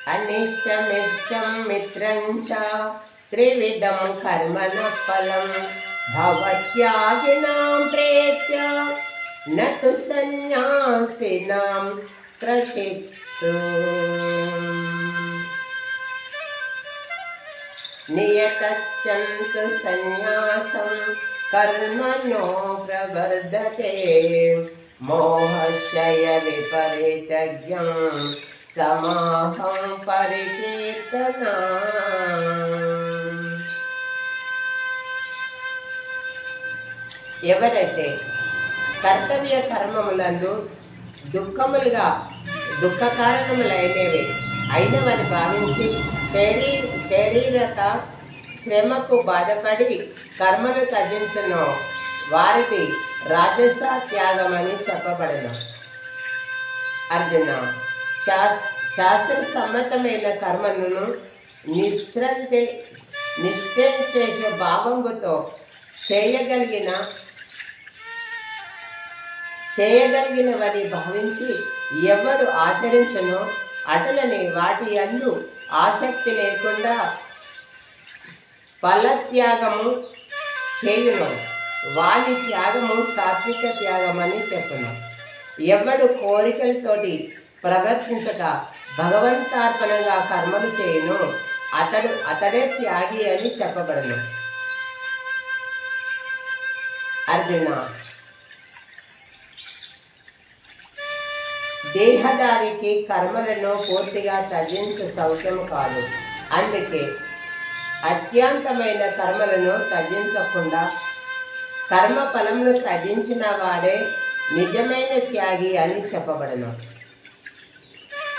అనిష్టమిష్టం మిత్రం చ త్రివిధం కర్మణ ఫలం భవత్యాగినాం ప్రేత్య నతు సన్యాసినాం క్రచిత్ నియతత్యంతు సన్యాసం కర్మణో ప్రవర్ధతే మోహశయ విపరీతజ్ఞం సమాహం పరికీర్తన. ఎవరైతే కర్తవ్య కర్మములందు దుఃఖ కారణములైనవి అయినవని భావించి శారీరక శ్రమకు బాధపడి కర్మలు తగ్గించను వారిది రాజస త్యాగమని చెప్పబడను. అర్జున, శాస్త్ర సమ్మతమైన కర్మలను నిష్ఠం చేసే భావంతో చేయగలిగినవని భావించి ఎవడు ఆచరించనో అటులని వాటి యందు ఆసక్తి లేకుండా ఫలత్యాగము చేయును వాని త్యాగము సాత్విక త్యాగమని చెప్పును. ఎవడు కోరికలతోటి ప్రవర్తించక భగవంతార్పణంగా కర్మలు చేయును అతడే త్యాగి అని చెప్పబడను. అర్జున, దేహదారికి కర్మలను పూర్తిగా తగ్గించే సౌఖ్యము కాదు. అందుకే అత్యంతమైన కర్మలను తగ్గించకుండా కర్మ ఫలమును తగ్గించిన వాడే నిజమైన త్యాగి అని చెప్పబడను.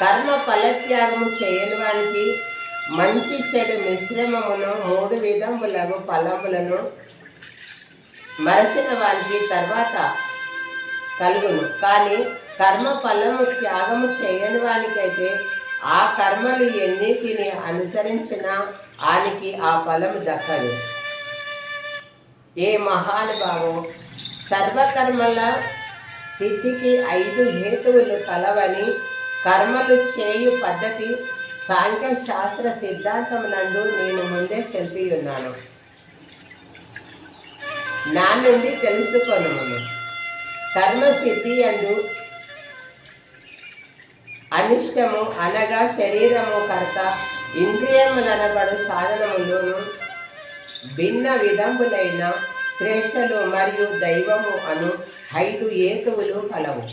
కర్మ ఫలత్యాగము చేయని వానికి మంచి చెడు మిశ్రమమును 3 విధములకు ఫలములను మరచిన వానికి తర్వాత కలుగును. కానీ కర్మ ఫలము త్యాగము చేయని వానికైతే ఆ కర్మలు ఎన్నిటిని అనుసరించినా ఆనికి ఆ ఫలము దక్కదు. ఏ మహానుభావం, సర్వకర్మల సిద్ధికి 5 హేతువులు కలవని కర్మలు చేయు పద్ధతి సాంఖ్య శాస్త్ర సిద్ధాంతమునందు నేను ముందే చెప్పి ఉన్నాను. నా నుండి తెలుసుకొనుము. కర్మ సిద్ధి యందు అనిష్టము అనగా శరీరము కర్త, ఇంద్రియములనబడు సాధనములోను భిన్న విధములైన శ్రేష్టలు మరియు దైవము అను 5 హేతువులు కలవు.